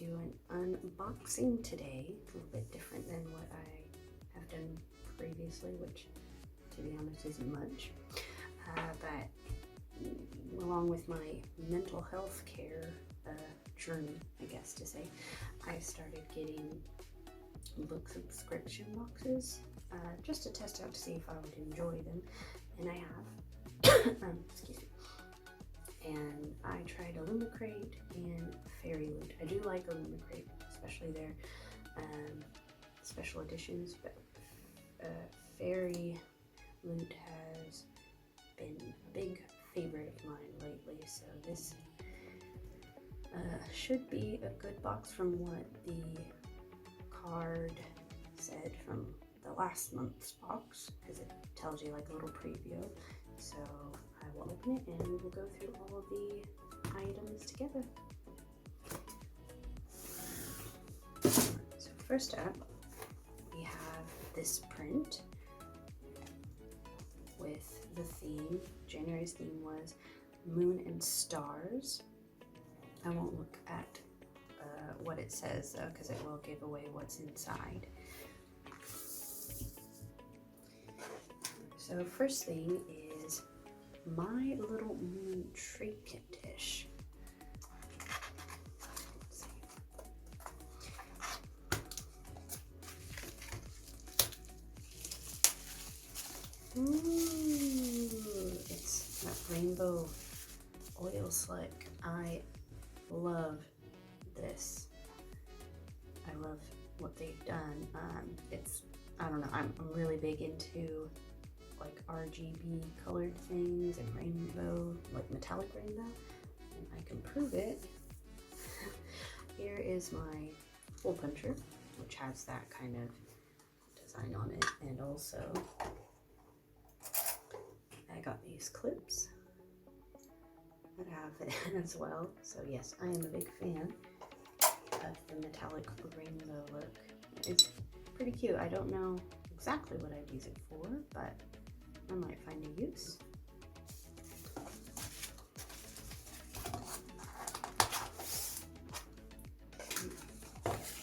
do an unboxing today, a little bit different than what I have done previously, which to be honest isn't much. But along with my mental health care journey, I guess to say, I started getting book subscription boxes just to test out to see if I would enjoy them, and I have. Excuse me. And I tried Illumicrate and Fairyloot. I do like Illumicrate, especially their special editions, but Fairyloot has been a big favorite of mine lately, so this should be a good box from what the card said from the last month's box, because it tells you like a little preview. So I will open it and we will go through all of the items together. So first up, we have this print with the theme. January's theme was Moon and Stars. I won't look at what it says though, because it will give away what's inside. So first thing is My Little Moon trinket dish. Ooh, it's that rainbow oil slick. I love this. I love what they've done. I don't know, I'm really big into like RGB colored things and rainbow, like metallic rainbow, and I can prove it. Here is my hole puncher, which has that kind of design on it, and also I got these clips that have it as well. So yes, I am a big fan of the metallic rainbow look. It's pretty cute. I don't know exactly what I'd use it for, but I might find a use.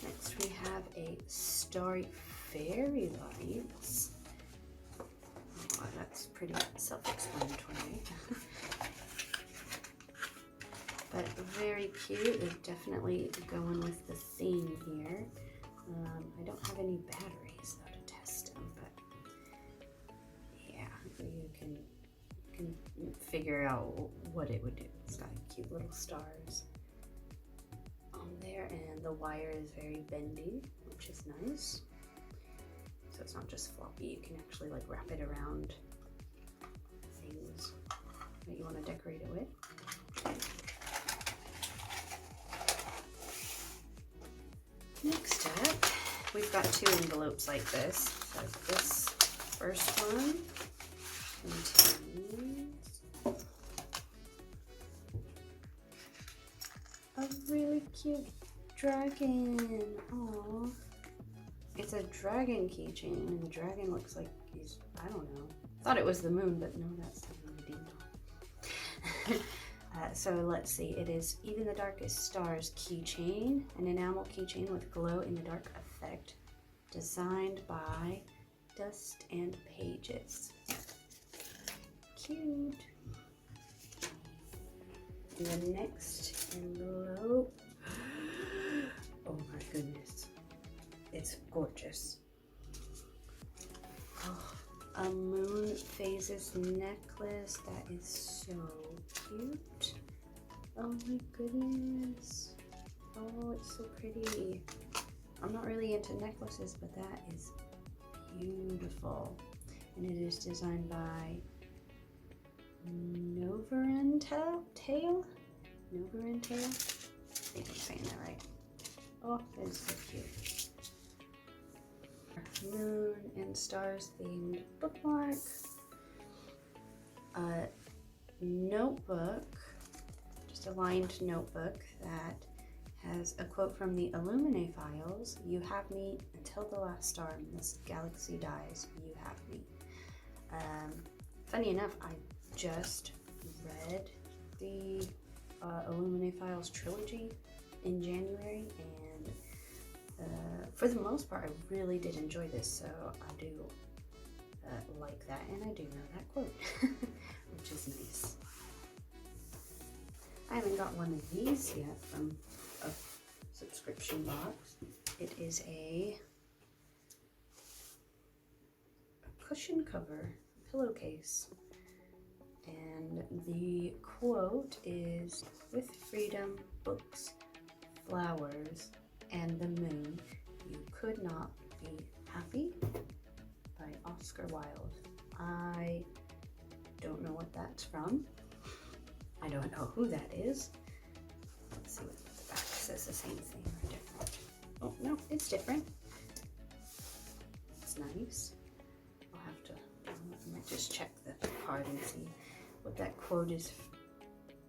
Next we have a starry fairy lights. Oh, that's pretty self-explanatory. But very cute. They're definitely going with the theme here. I don't have any batteries though to test them, but yeah, you can figure out what it would do. It's got cute little stars on there, and the wire is very bendy, which is nice. So it's not just floppy. You can actually like wrap it around things that you want to decorate it with. Next up, we've got two envelopes like this. So this first one contains a really cute dragon. Aww. It's a dragon keychain, and the dragon looks like he's, I don't know. Thought it was the moon, but no, that's the moon. So let's see, it is Even the Darkest Stars keychain, an enamel keychain with glow in the dark effect, designed by Dust and Pages. Cute. And the next envelope, oh my goodness, it's gorgeous. Oh, a moon phases necklace that is so cute. Oh my goodness. Oh, it's so pretty. I'm not really into necklaces, but that is beautiful. And it is designed by Novarental? Novarental? I think I'm saying that right. Oh, that is so cute. Moon and Stars themed bookmark. A notebook, just a lined notebook that has a quote from the Illuminae files. You have me until the last star in this galaxy dies. You have me. Funny enough, I just read the Illuminae files trilogy in January, and for the most part, I really did enjoy this, so I do like that, and I do know that quote, which is nice. I haven't got one of these yet from a subscription box. It is a cushion cover pillowcase, and the quote is, "With freedom, books, flowers, and the moon, you could not be happy," by Oscar Wilde. I don't know what that's from. I don't know who that is. Let's see what the back says. The same thing or different? Oh no, it's different. It's nice. I'll have to, I might just check the card and see what that quote is.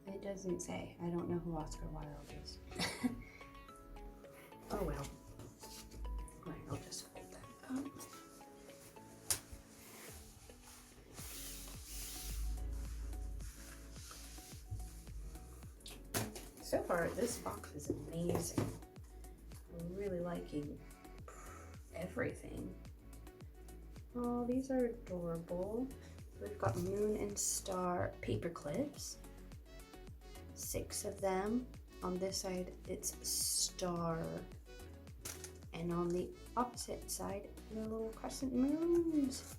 It doesn't say. I don't know who Oscar Wilde is. Oh well. Alright, I'll just fold that up. So far, this box is amazing. I'm really liking everything. Oh, these are adorable. We've got moon and star paper clips. 6 of them. On this side, it's star. And on the opposite side, they're little crescent moons.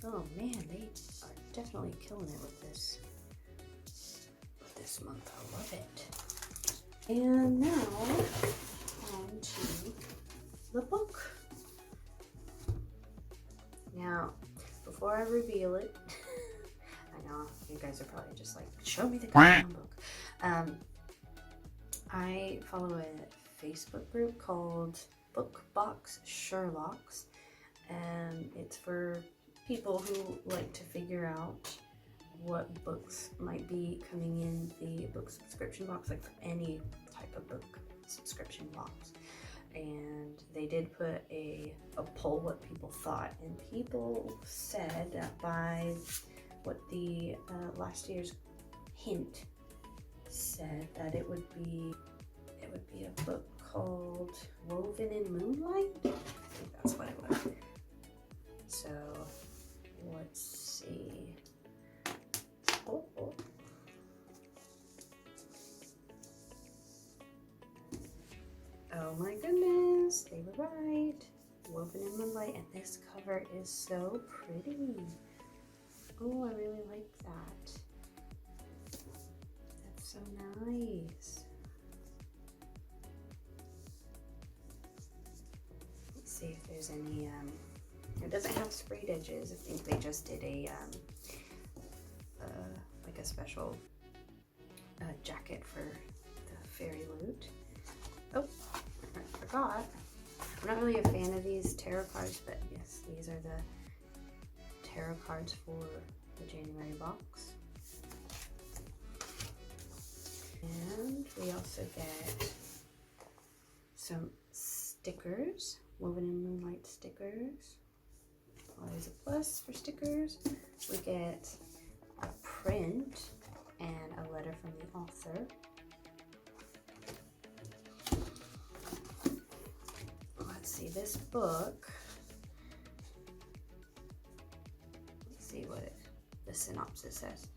Oh man, they are definitely killing it with this month. I love it. And now on to the book. Now, before I reveal it, I know you guys are probably just like, show me the goddamn book. I follow a Facebook group called Book Box Sherlocks, and it's for people who like to figure out what books might be coming in the book subscription box, like for any type of book subscription box. And they did put a poll what people thought, and people said that by what the last year's hint said, that it would be a book called Woven in Moonlight. I think that's what it was. So let's see. Oh. Oh my goodness, they were right. Woven in Moonlight, and this cover is so pretty. Oh, I really like that. That's so nice. Let's see if there's any, it doesn't have sprayed edges. I think they just did a, like a special jacket for the Fairyloot. Oh, I forgot. I'm not really a fan of these tarot cards, but yes, these are the tarot cards for the January box. And we also get some stickers, Woven in Moonlight stickers. Always a plus for stickers. We get a print and a letter from the author. Let's see, this book, let's see what the synopsis says.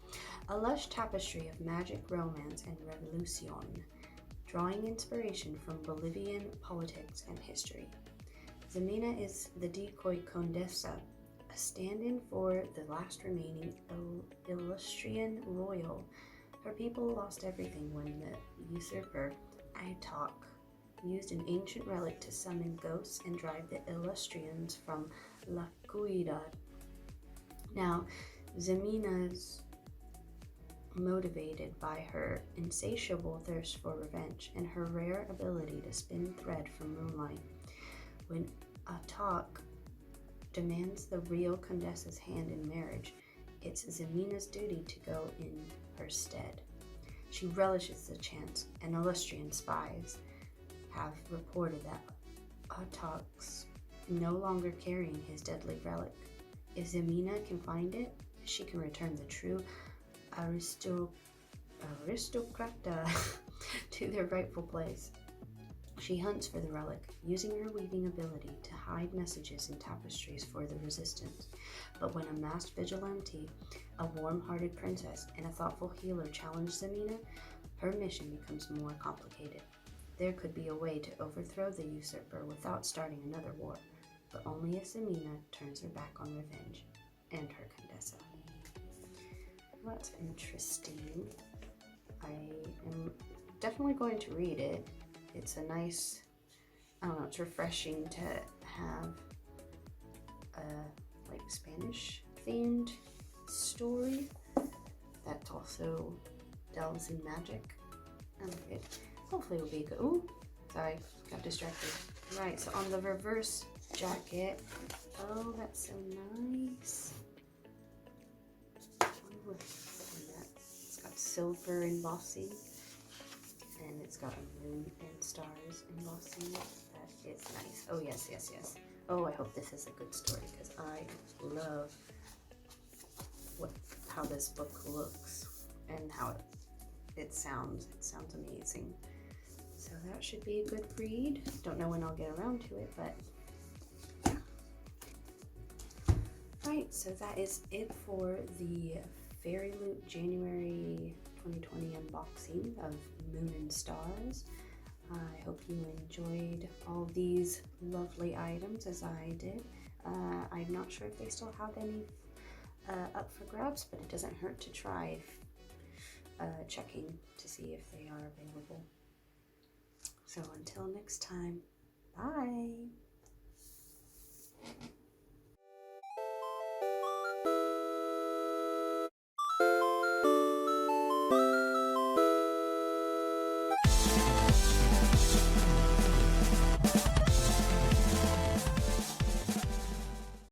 A lush tapestry of magic, romance, and revolution, drawing inspiration from Bolivian politics and history. Zemina is the decoy condessa, a stand-in for the last remaining Illustrian royal. Her people lost everything when the usurper, Aitok, used an ancient relic to summon ghosts and drive the Illustrians from La Cuidad. Now, Zemina's motivated by her insatiable thirst for revenge and her rare ability to spin thread from moonlight. When Aitok demands the real Condessa's hand in marriage, it's Zemina's duty to go in her stead. She relishes the chance, and Illustrian spies have reported that Aitok's no longer carrying his deadly relic. If Zemina can find it, she can return the true aristocrata to their rightful place. She hunts for the relic, using her weaving ability to hide messages in tapestries for the resistance. But when a masked vigilante, a warm-hearted princess, and a thoughtful healer challenge Zamina, her mission becomes more complicated. There could be a way to overthrow the usurper without starting another war, but only if Zamina turns her back on revenge and her Condessa. Well, that's interesting. I am definitely going to read it. It's a nice, I don't know, it's refreshing to have a like Spanish themed story that also delves in magic. I like it. Hopefully it'll be good. Ooh, sorry, got distracted. Right, so on the reverse jacket, oh, that's so nice. Ooh, it's got silver embossing, and it's got a moon and stars embossing. That is nice. Oh, yes, yes, yes. Oh, I hope this is a good story, because I love how this book looks and how it sounds. It sounds amazing. So that should be a good read. Don't know when I'll get around to it, but yeah. Right, so that is it for the Fairyloot January 2020 unboxing of Moon and Stars. I hope you enjoyed all these lovely items as I did. I'm not sure if they still have any up for grabs, but it doesn't hurt to try checking to see if they are available. So until next time, bye!